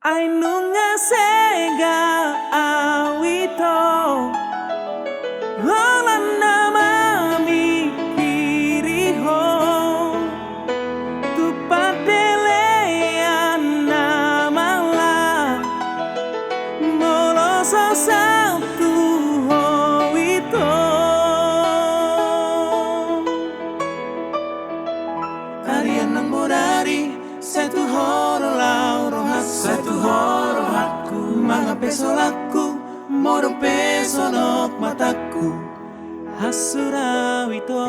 Ainu ngasega awito Hola nama mikiri ho Tu padelean nama la Moloso satu ho ito Arian nang bodari Satu horo lauro Satu horo hakku Mga peso laku Moro peso nok mataku Hasura wito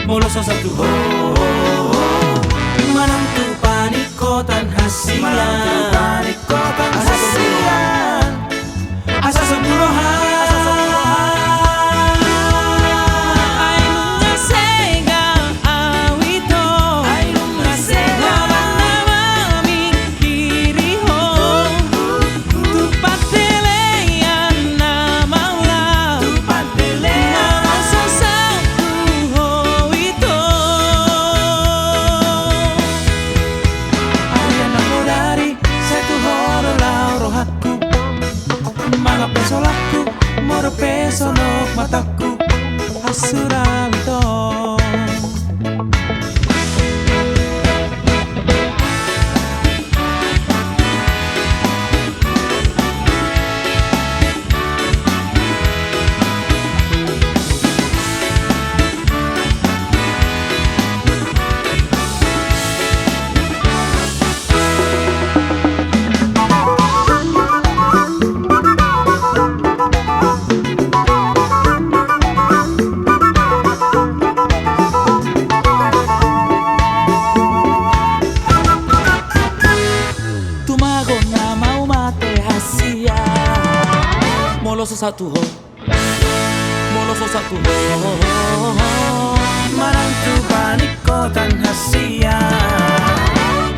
Moloso satu ho Manantu panikotan hasian Asa seburohan Ainu ngasega awito Nama mikiri ho Tu patelean nama ulah Moloso satu ho ito Arian nang bodari Satu horo lauro hakku Mga peso laku Moro peso nok mataku Hasura wito Moloso satu ho Moloso satu ho Marantu panikotan hasia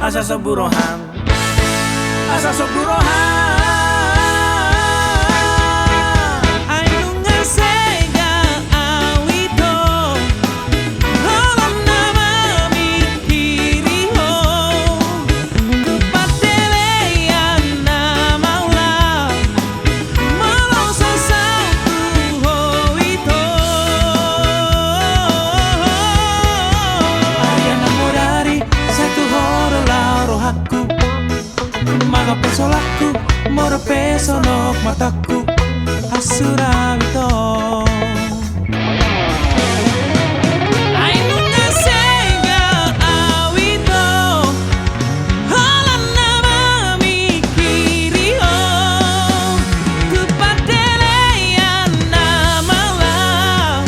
Asa seburohan Asa seburohan Ainu ngasega awito Hola nama mikiri ho Tu patelean nama ulah Moloso satu ho ito Arian nang bodari Satu horo lauro hakku Mga peso laku Moro peso nok mataku Hasura wito Ainu ngasega awito Hola nama mikiri ho Tu patelean nama ulah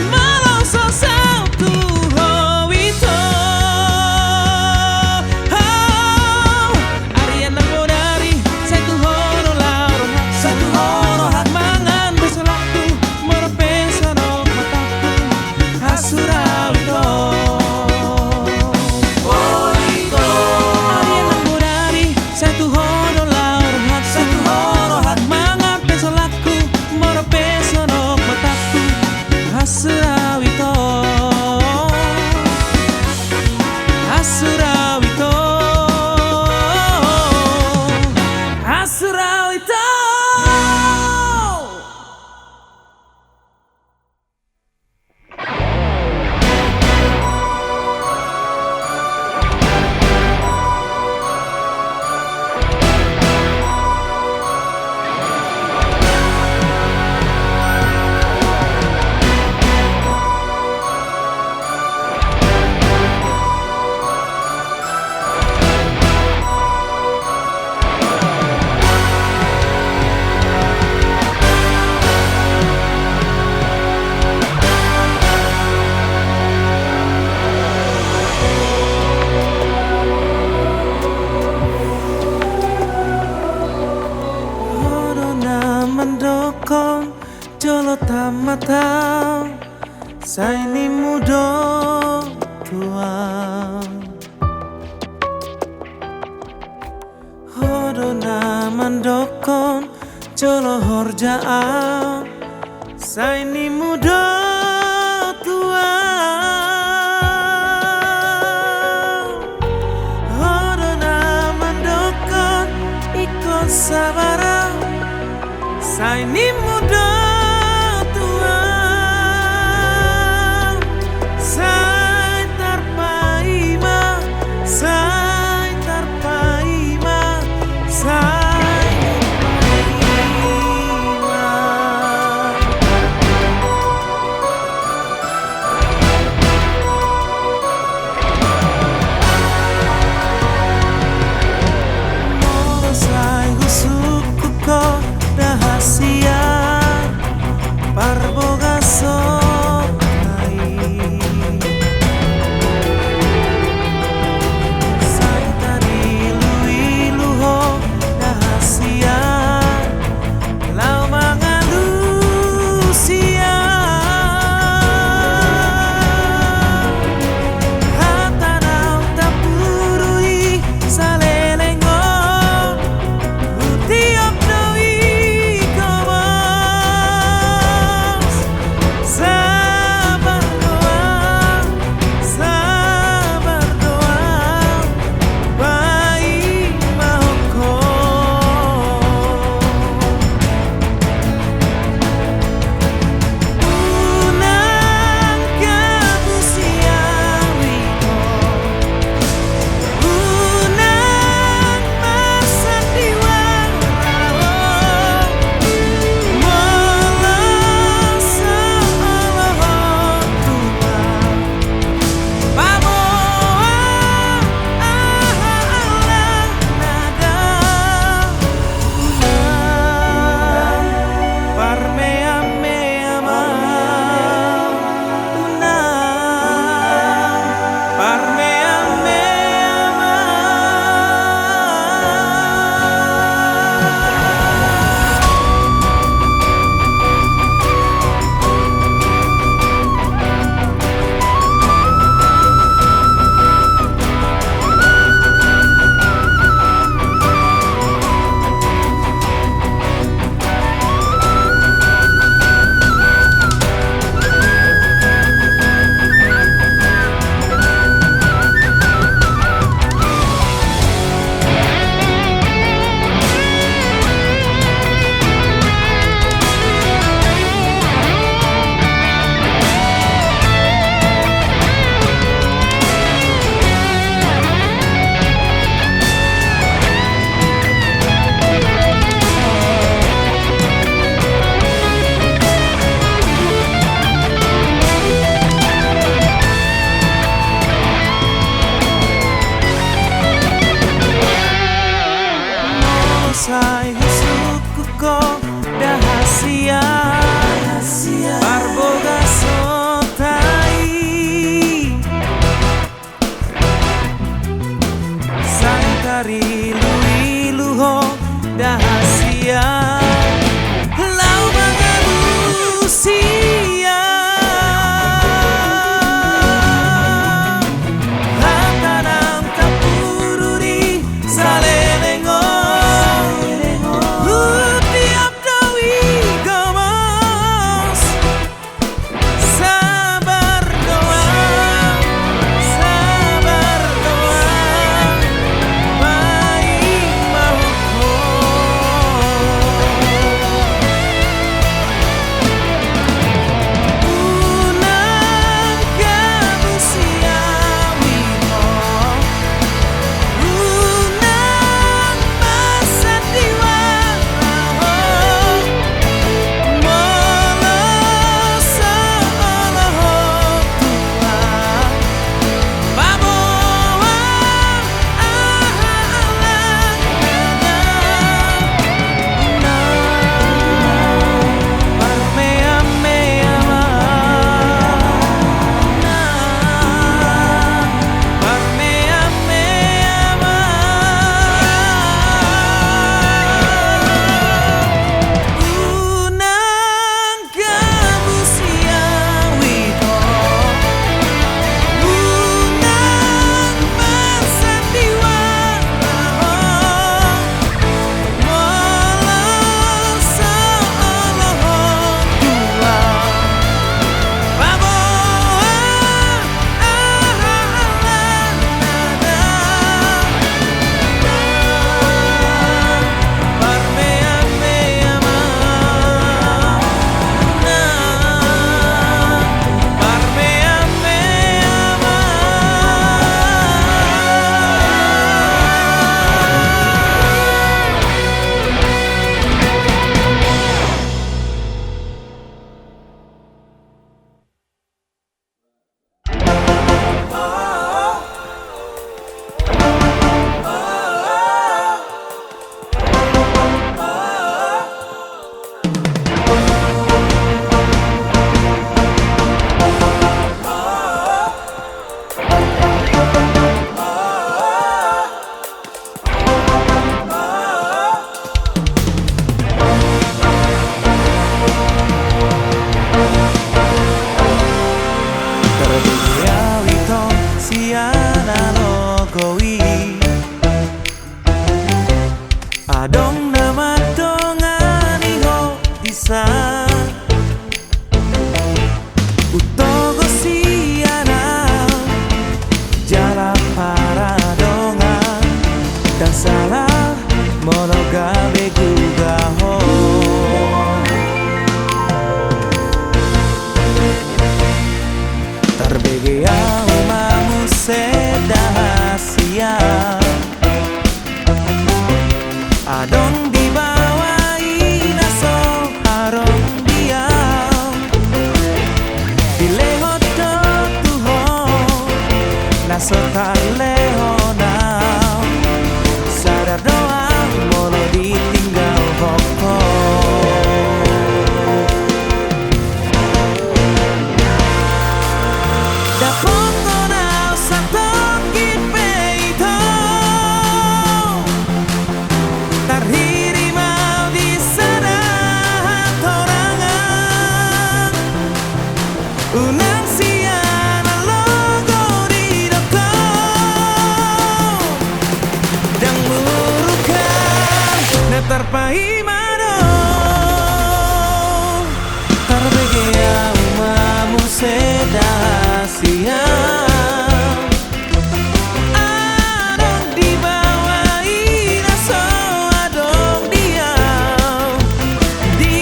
Moloso satu ho ito Arian nang bodari Satu horo lauro Satu sai ni mudo tua hodo na mandokon jolo horjaan sai ni mudo tua hodo na mandokon ikon sabara sai ni mudo tua sai tarpaima sai tarpaima sai tarpaima Jokowi. Adong nama dongani ho bisa utogo siana jala para dongan dan salah monogabe juga ho. Tarbege au mamu sedahasia adong di bawah inaso harong diam dileho do tuho naso taleho now sadar doang molo ditinggal hoko. Dapoko nao satokit peito tarhiri mau di sana torangan unang siana logo di doko dan murukan netar pahimano tarbege mamu sedahasia adong di bawah inaso adong diam di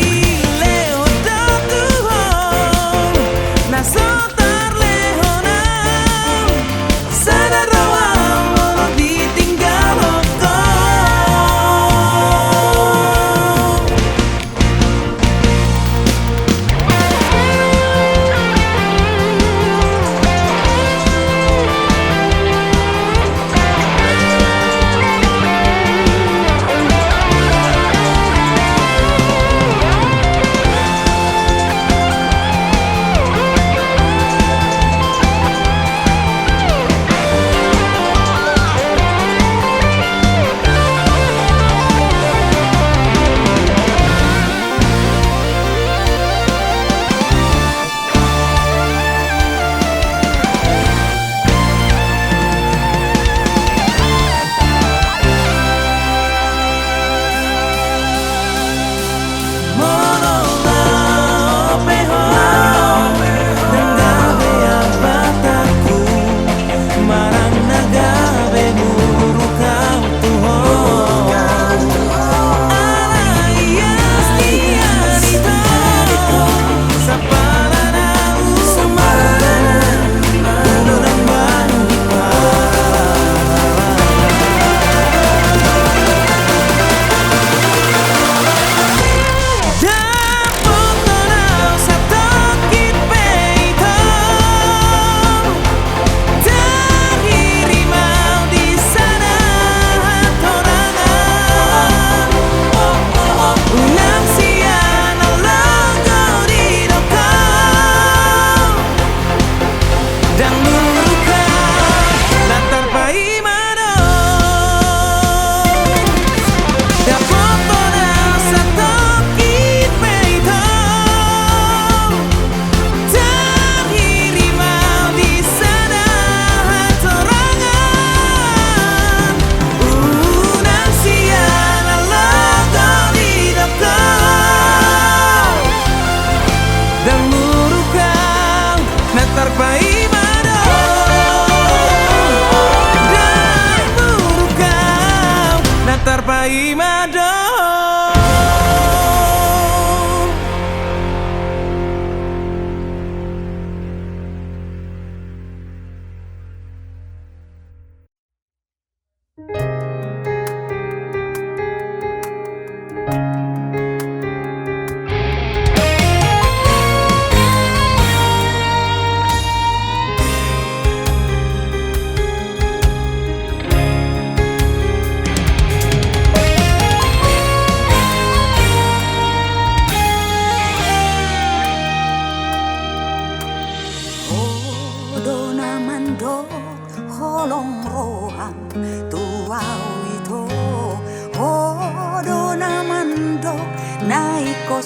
lewat dotuho naso tarlehonau sadar rawang molo ditinggal hoko.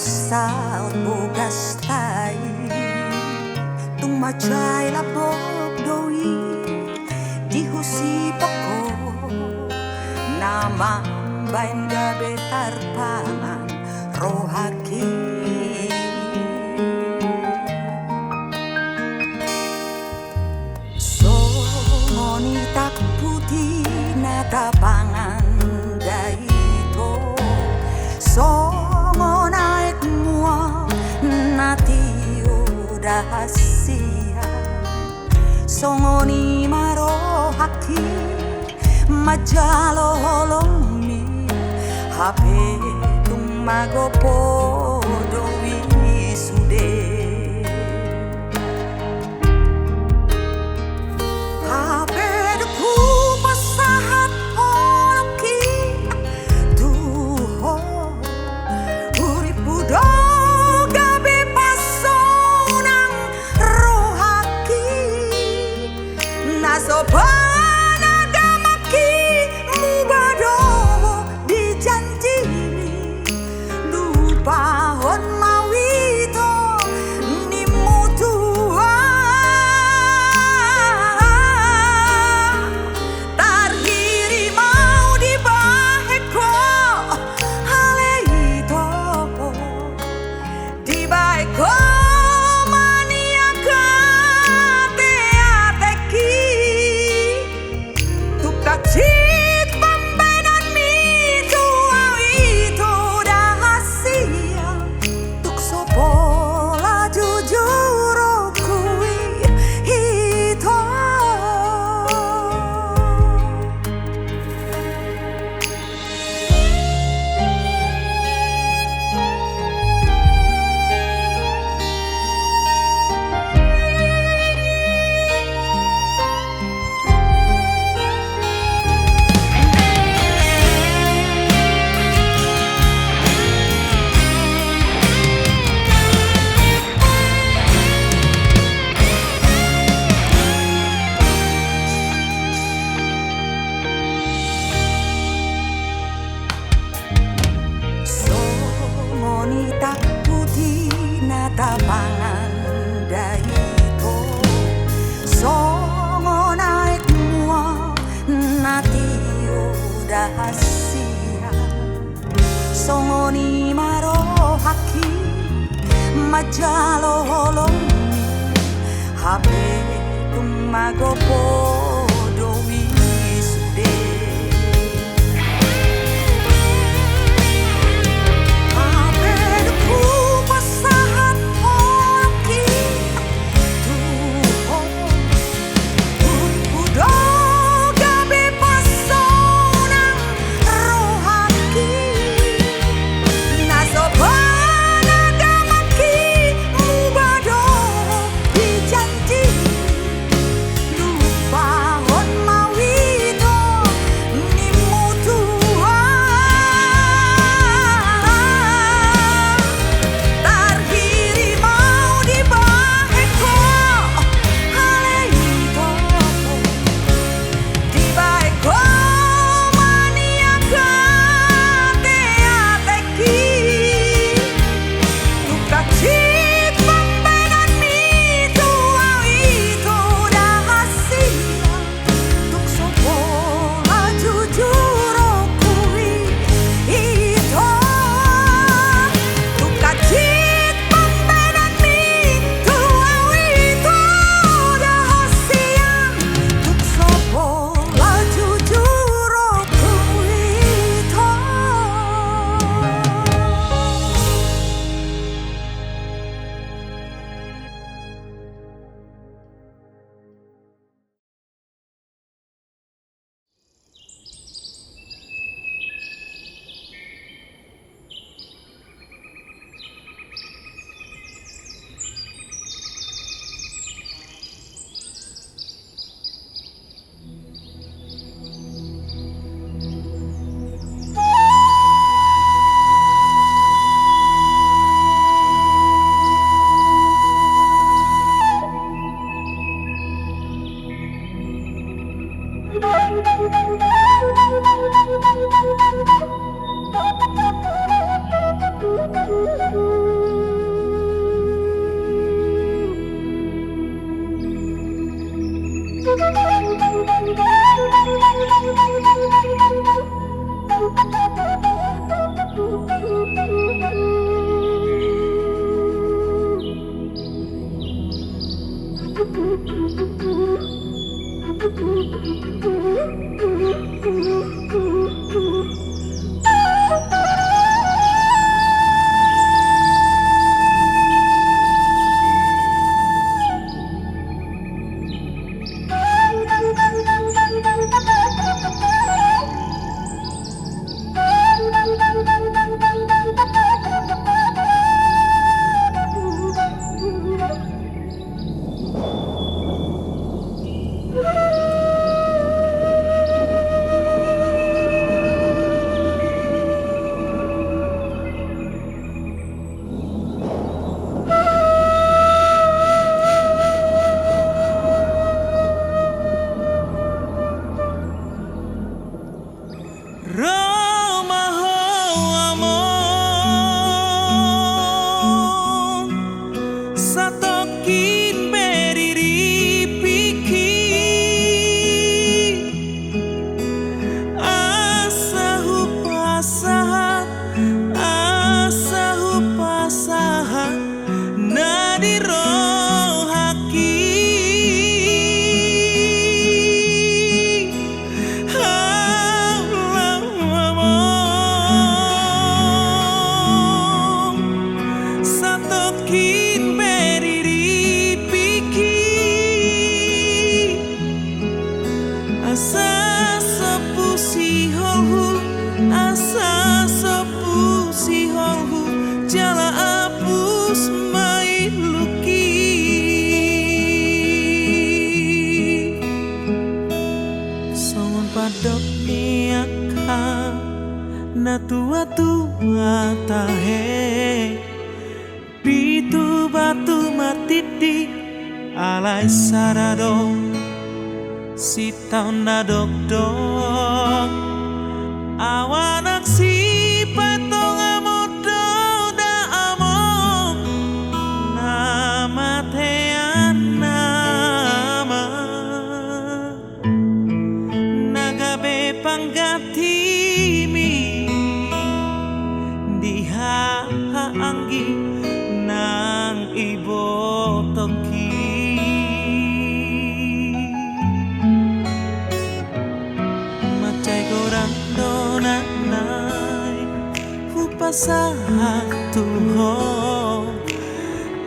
saut bugas tai tung macai la bok doi dihusi peko nama bain gabe tarpangan rohaki songoni tak putih nata pangan daito songo naik mua nati udahasia songoni maro haki majalo holongi hape tumago podo wisude hape duku pasahat holoki tuho uripudo gabe pasonang rohaki nasoba Pahon mawito ni mutua tarhiri mau di baheko haleito di baheko mania kate ateki tukaci tak putih nata pangan daito songo naik mua nati udahasia songo ni maro haki majalo holongi hape tumago podo wisude lupa Na tua-tua tahe Pitu batu matiti Alai sarado Sitau na dok-dok Awanak si patong amodo da among Nama tean nama Nagabe panggati anggi nang ibo toki macai gorang donanai hupasahan tuho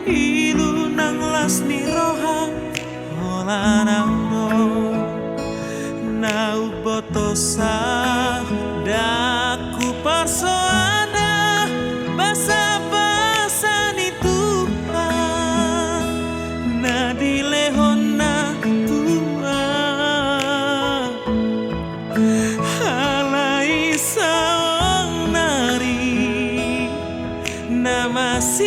ilu nang lasni roha holanang do nau botosa daku parsoada basa-basa ni Tuhan na dilehon na Tuhan halai saong nari na masih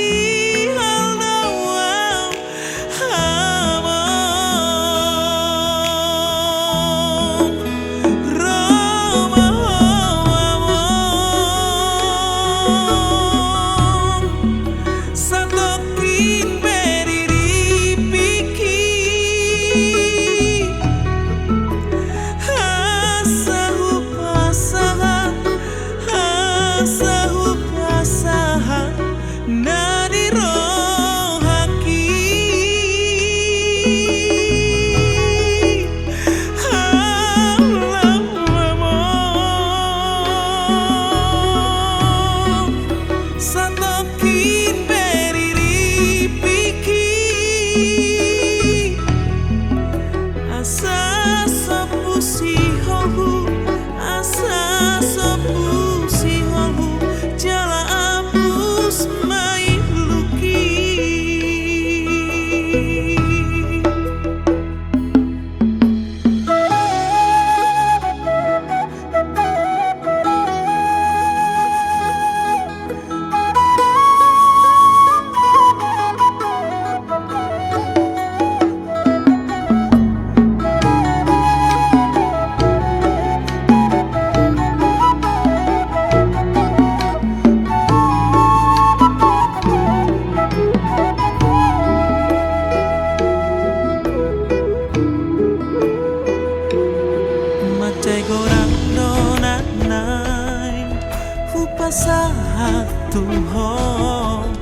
Tuhan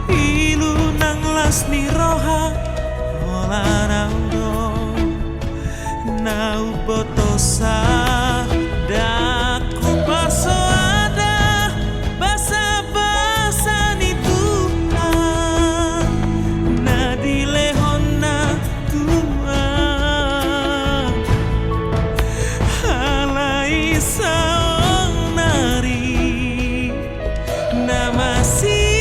ilu nang lasni roha ola nau botosa daku paso ada basa-basa ni Tuhan na dilehona Tuhan halai saong nari na masih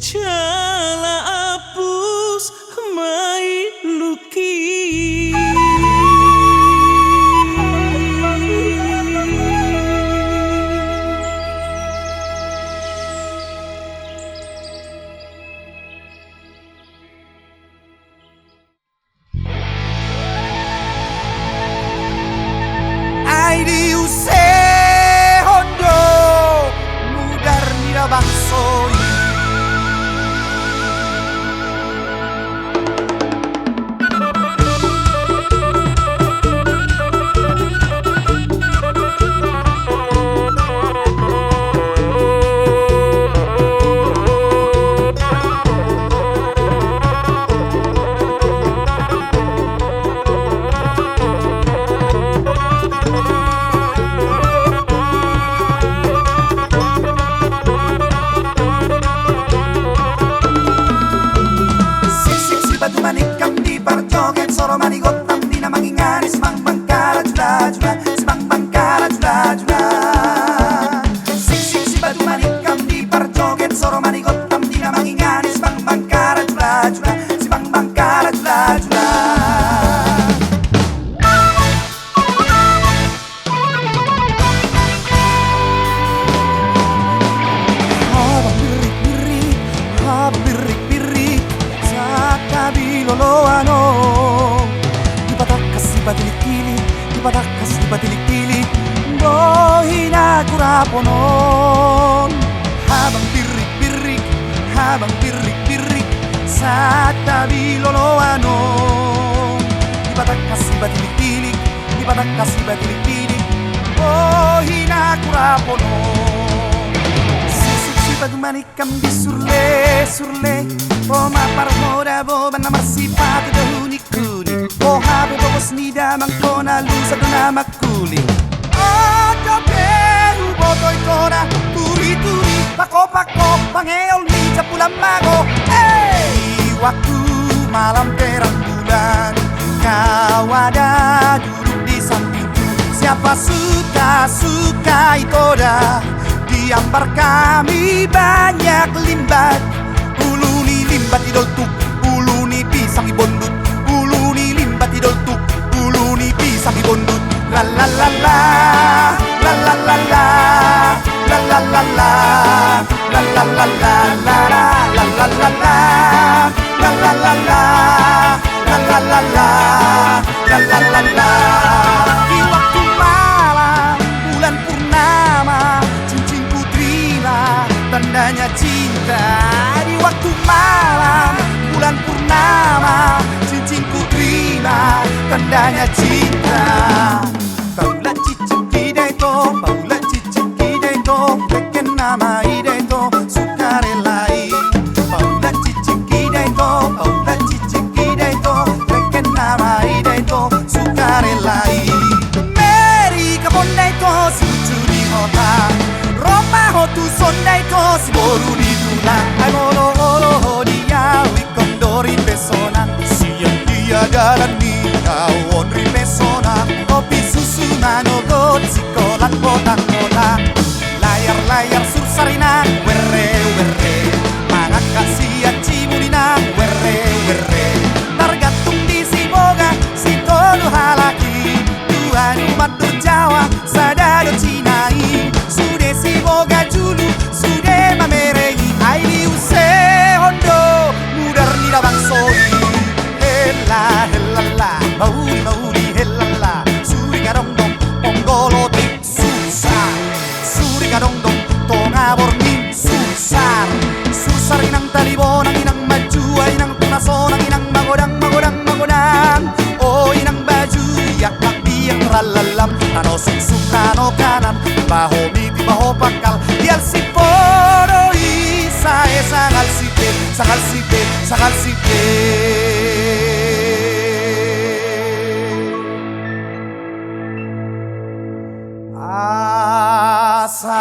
Cala apus mai luki. Ai di use hondo mudar nira bangsoi manikam di parjoget soro manigotam dina mangingani simang bangkara jula jula simang bangkara jula jula sik si batu manikam di parjoget soro manigotam dina mangingani simang bangkara jula jula simang bangkara jula jula Loloano Ipatakas ibatilik-tilik Ipatakas ibatilik-tilik Bohina kuraponon Habang pirik-pirik Habang pirik-pirik Sa tabi loloano Ipatakas ibatilik-tilik Ipatakas ibatilik-tilik Bohina kuraponon Sisik padumanikam di surle Oh mapar moda bo banamar sipati dahuni kuni Oh habe bogos nida mangkona lusa dona makuli Oh doberu botoy kona turi turi Pako-pako pangeol mijak bulan mago. Di waktu malam terang bulan, kau ada duduk di sampingku. Siapa suka itu dah. Diampar kami banyak limbat. Uluni limbat idol tuk, uluni pisang ibondut. Uluni limbat idol tuk, uluni pisang ibondut. La la la la, la la la la, la la la la, la la la la, la la la la la, la la la la, la la la la, la la la la. Di waktu malam bulan purnama, cincin putrilah tandanya cinta. Di waktu malam bulan purnama, cincin putrilah tandanya cinta. Paula cicik kidaito, Paula cicik kidaito, beken nama idaito, sukarelai. Paula cicik kidaito, Paula cicik kidaito, beken nama idaito, sukarelai. Meri kapondaito, si lucu di kota, Roma hotu sondaito, si boru di tulang. Ay moro oro dia wikondori pesona, siang dia jalan di kawon ri pesona. Kopi susu manogot sikolan botak-botak. Layar-layar sursarina were were, mangaka sia cimulina were were. Tergantung di si boga si tolu halaki, Tuhan umat Jawa sadado cinai. Sude si boga julu sude mamerengi, aili use hondo mudar nida bangsoi. Hella hella la, mauri mauri hella la. Suri garong dong ponggolo tik susah, suri garong dong tonga borning susar. Susar inang talibonang inang majua inang tunasonang inang magodang magodang magodang. Oh inang baju yak biang ralalam, tano suksuk tano kanan, baho miti baho pakal. Dial si poro isa sangal sipe, sangal sipe, sangal sipe. Asa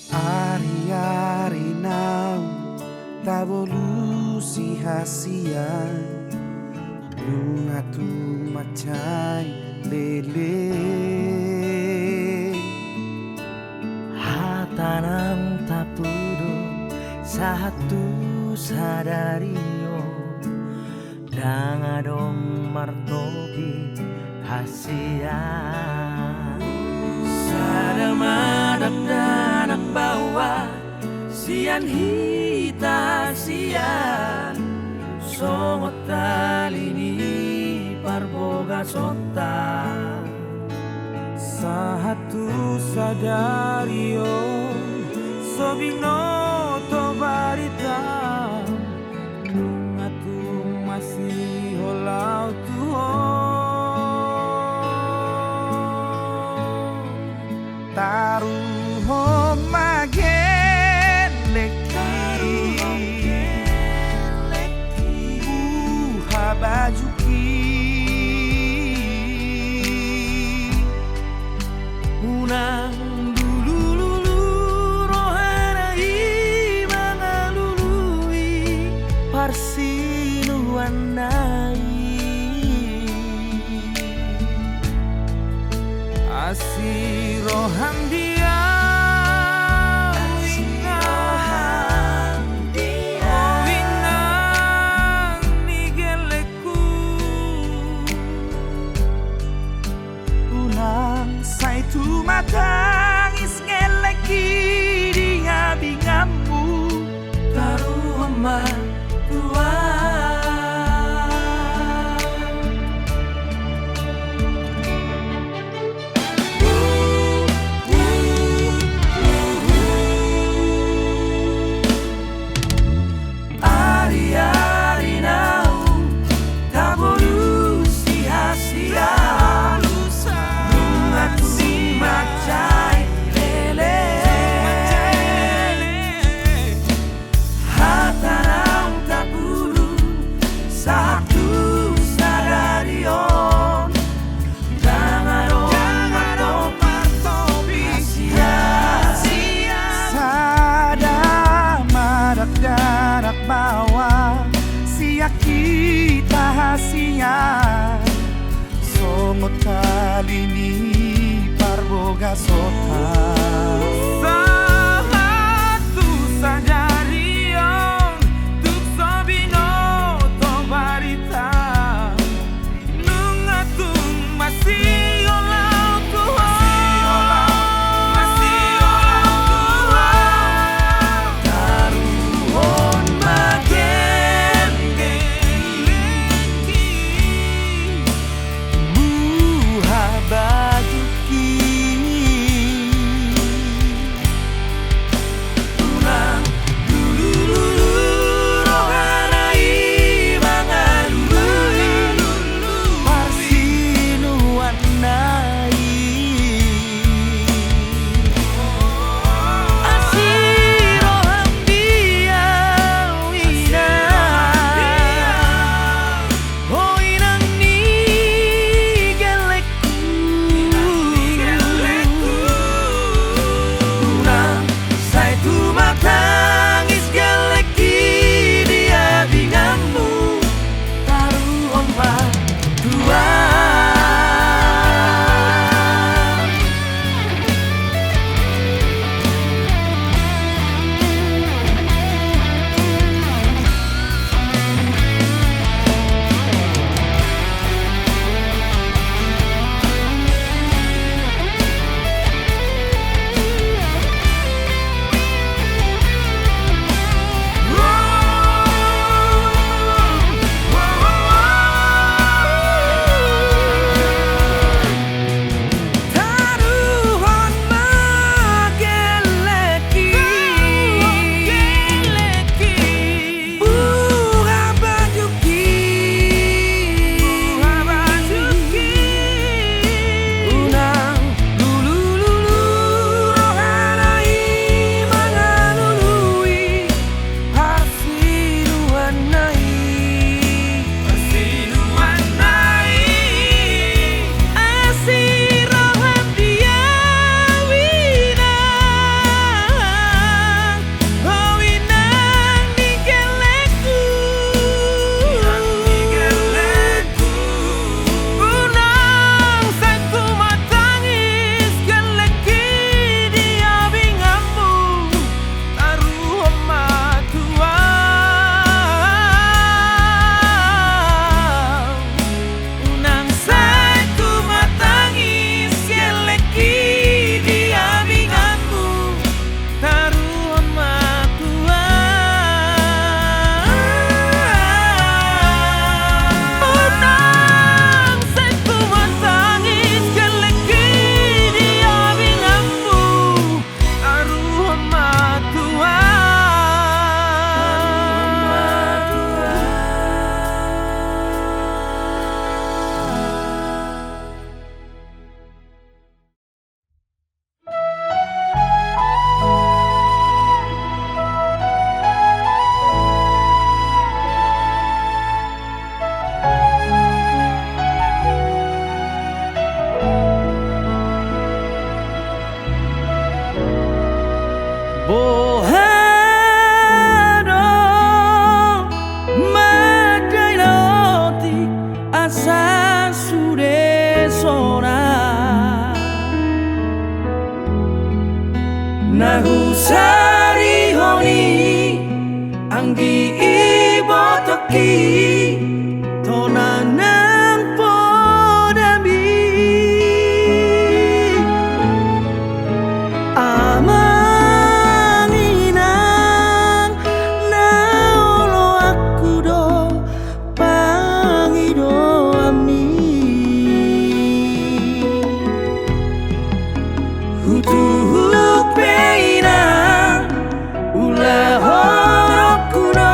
Ari-ari nau tabolusi hasian, bunga tu macai lele. Hatanang tapudo satu sadario, dangadong martopi hasian. Sadamadap danak bawa sian hita sian, songot talini parboga sota. Satu sadario sobinoto barita, nungatu masih holau tuho. Taruho magen leki, buha bajuki. Unang dulu-lulu rohana imanga lului parsinuan nai. Asirohan dia kali ni parboga sota Satu saja rion tuk sobino to barita nungatung masih olau Tuhan taruhon magen geleki buha bajuki tunang dulu rohanai mangalului parsinuan nai asiro hamdia wina hoinang ni geleku tunang sai tu matangis geleki dia bingamu taruh ombak Tuhan taruhon mageleki buha bajuki unang lulu rohanai mangalului parsinuan nai asiro hamdia wina hoinang ni geleku unang satu matangis geleki dia bingamu taruh ombak Tuhan unang satu matangis geleki dia bingamu taruh ombak Tuhan unang satu matangis geleki dia bingamu taruh ombak Bohano madainoti asa sude sona nahusari honi anggi ibotoki tonanang podami amanginang naolo aku do pangido ami hutu peina ula horo kuno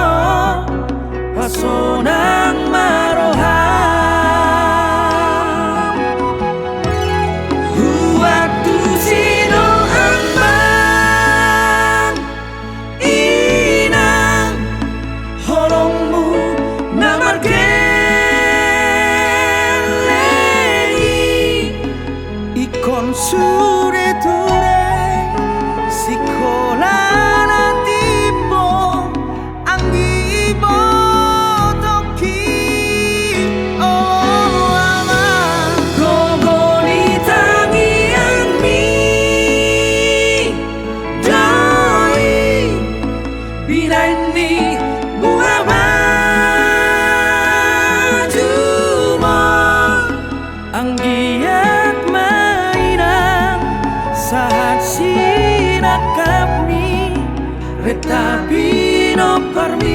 retabino per me.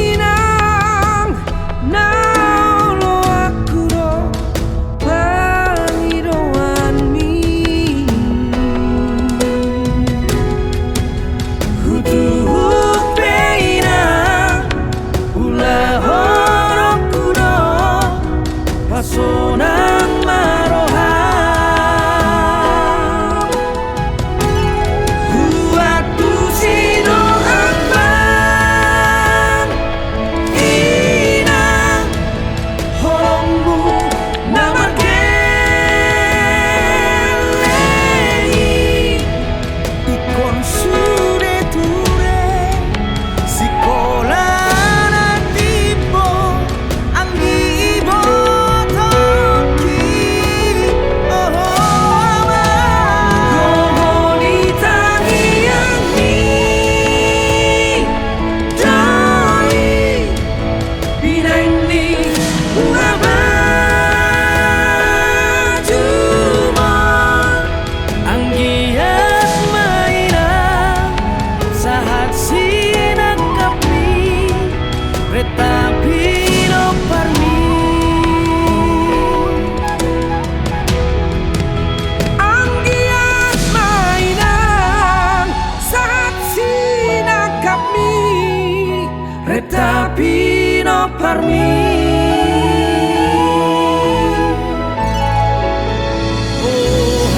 Amanginang naulo aku do pangidoan mi Hutuhuk peina ula horoku do pasonang maroha Retabino per me. Anggiat mainan saat sinakap mi retabino per me. Oh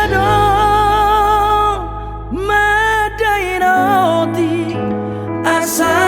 aduh madainoti asa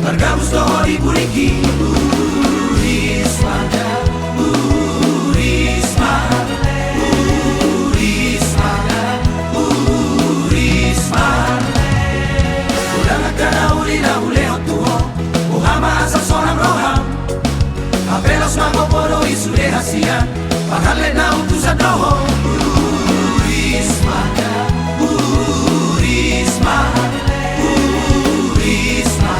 Bergagusto di buriki Urismada, Urismada, Urismada, Urismada. Udah ngakana ulina uleo tuho Uhama asal sonam roham Apelos mangoporo isude hasia Pakale na utusan roho Urismada, Urismada, Urismada.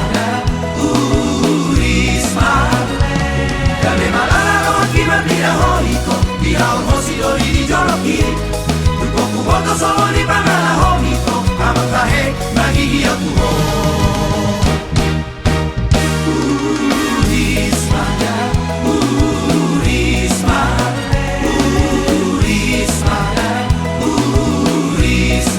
Mira honiko, dia ormosi dori di joloki. Tuko kuboto solo di pangala honiko, amatahe magigi aku ho. Urismada, Urismada, Urismada, Urismada.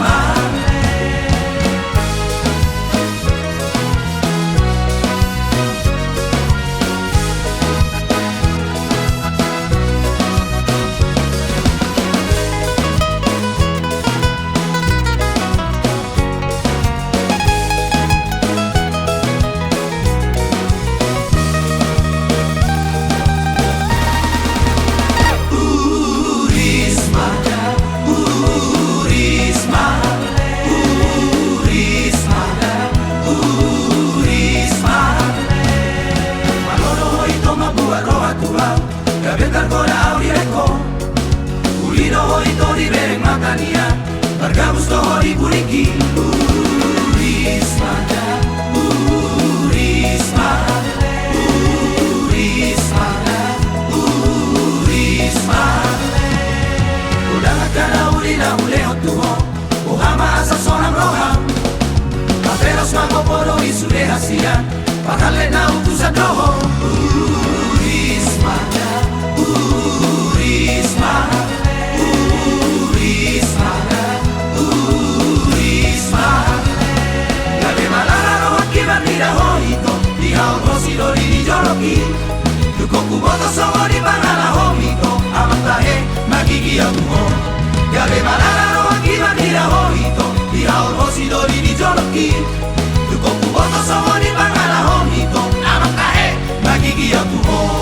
Bergabus toho di buriki Urismada, Urismada, Urismada, Urismada. foto songo di banana homito amata he magigi amuho yabe banana no aki makira homito ira orosi dori di joloki tukoku foto songo di banana homito amata he magigi amuho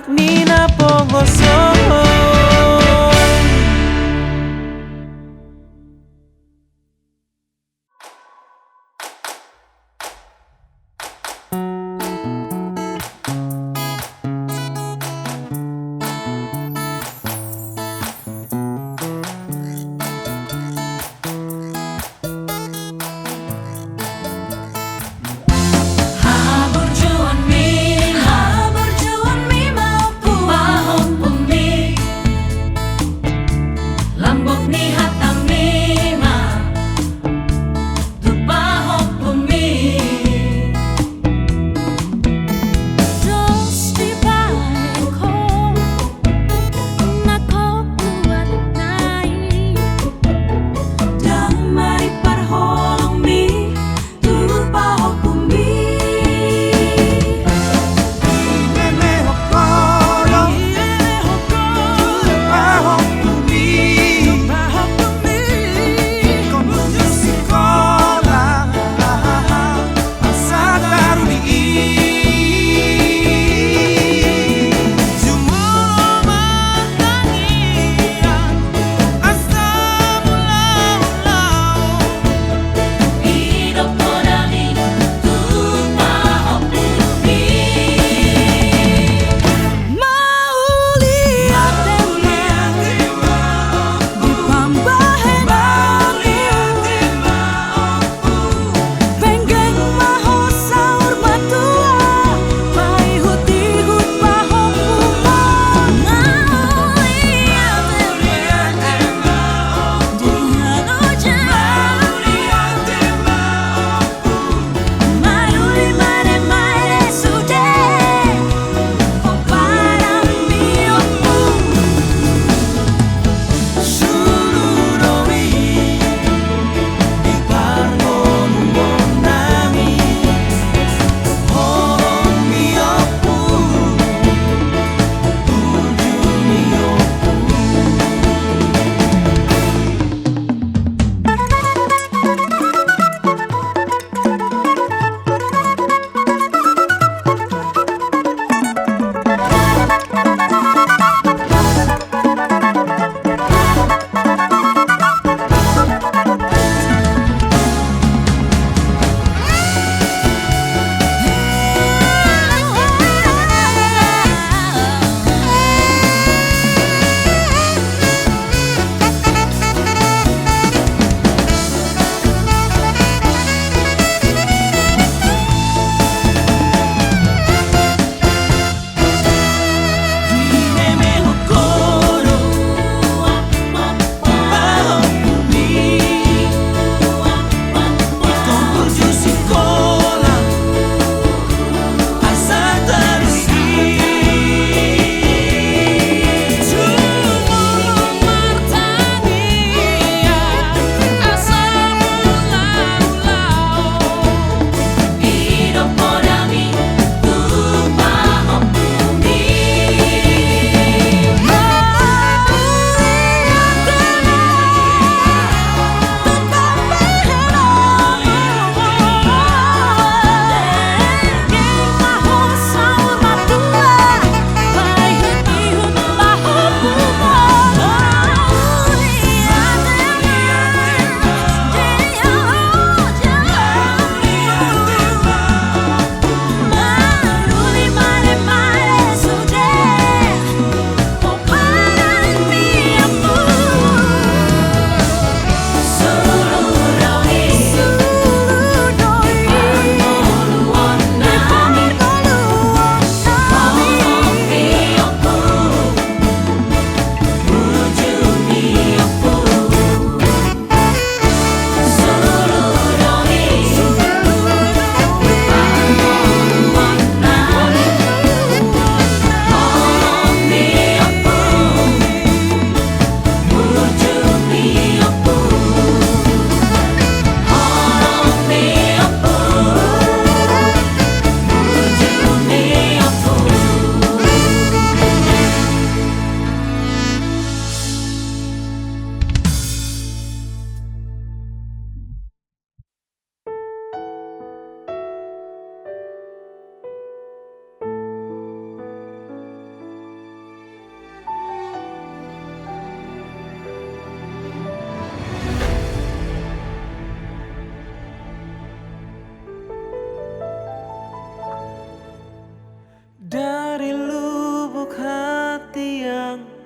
anak Nina Pongoso. Haburjuan mi mau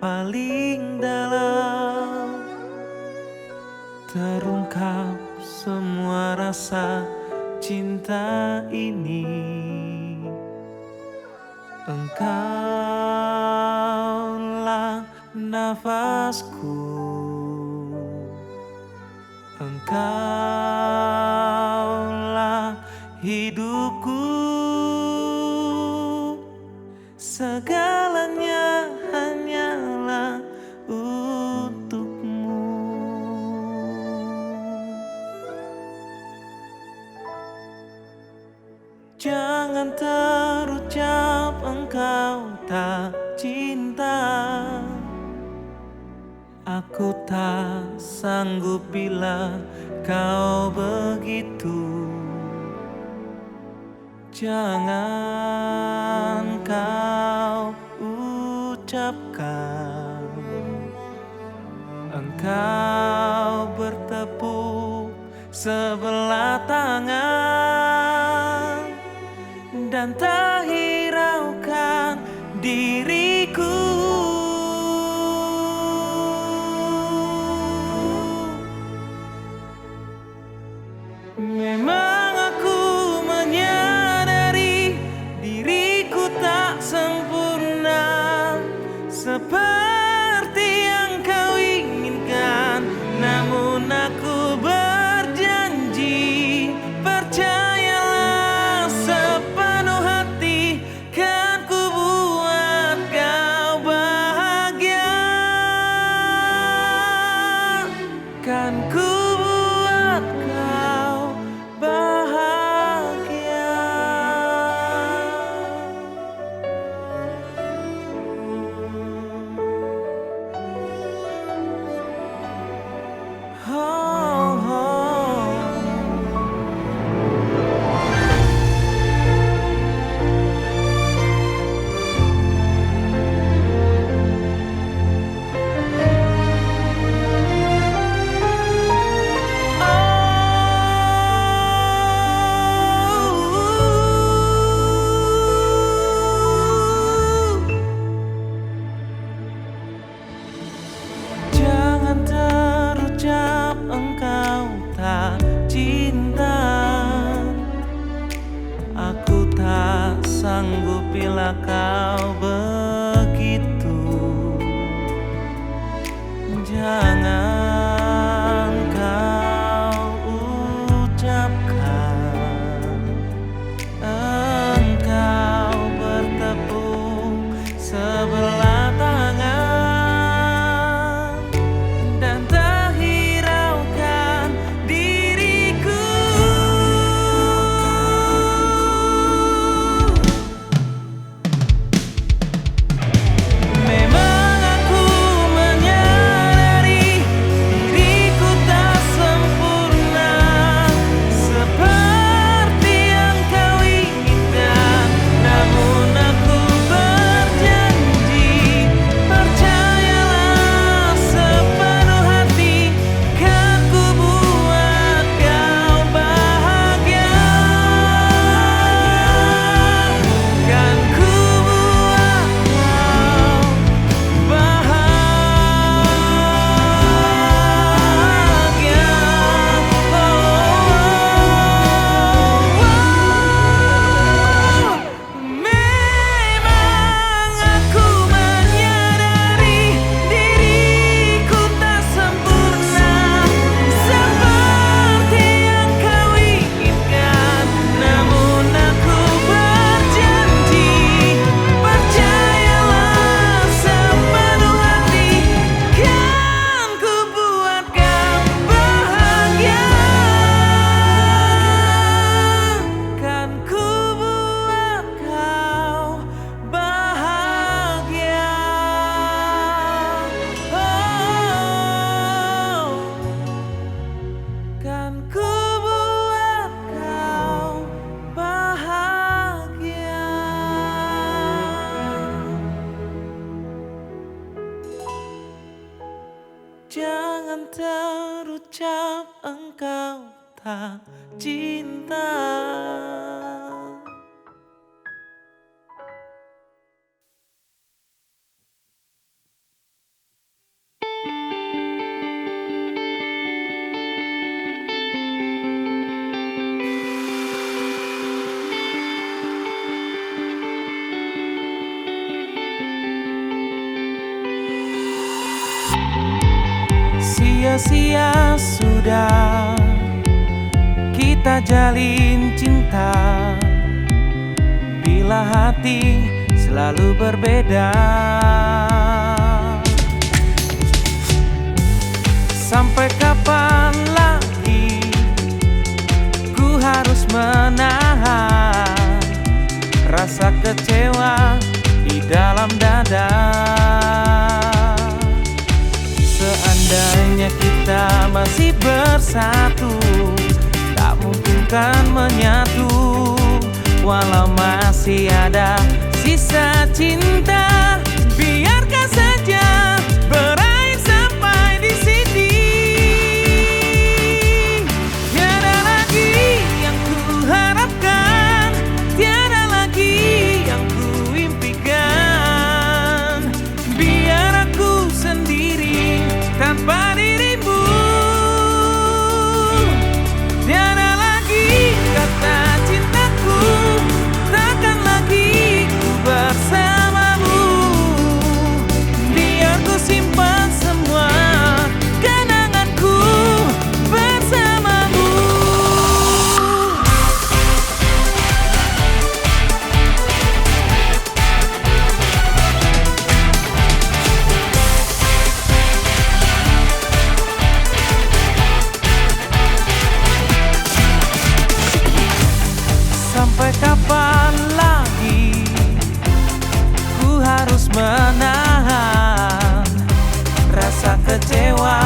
paling dalam, terungkap semua rasa cinta ini. Engkaulah nafasku, Engkaulah hidupku, segalanya hanyalah untukmu. Jangan terucap engkau tak cinta. Aku tak sanggup bila kau begitu. Jangan kau ucapkan engkau bertepuk sebelah tangan dan tak hiraukan diriku. Memang aku menyadari diriku tak sempurna seperti yang kau inginkan, namun aku berjanji, percayalah sepenuh hati, kan ku buat kau bahagia, kan ku buat kau bahagia. Oh, oh. Jangan terucap engkau tak cinta. Aku tak sanggup bila kau begitu. Jangan kau ucapkan engkau bertepuk sebelah tangan dan tak hiraukan diriku. Memang aku menyadari diriku tak sempurna seperti yang kau inginkan, namun aku berjanji, percayalah sepenuh hati, kan ku buat kau bahagia, kan ku buat kau bahagia. Memang aku menyadari diriku tak sempurna seperti yang kau inginkan, namun aku berjanji, percayalah sepenuh hati, kan ku buat kau bahagia, kan ku buat kau bahagia. Oh, kan ku buat kau bahagia. Jangan terucap engkau tak cinta. sia-sia sudah kita jalin cinta, bila hati selalu berbeda. Sampai kapan lagi ku harus menahan rasa kecewa di dalam dada. Seandainya kita masih bersatu, tak mungkin kan menyatu, walau masih ada sisa cinta. Biarkan saja berakhir sampai di sini. Tiada lagi yang ku harapkan, tiada lagi yang ku impikan. Biar aku sendiri tanpa dirimu. Tiada lagi kata cintaku, takkan lagi ku bersamamu. Biar ku simpan semua kenanganku bersamamu. Sampai kapan lagi ku harus menahan rasa kecewa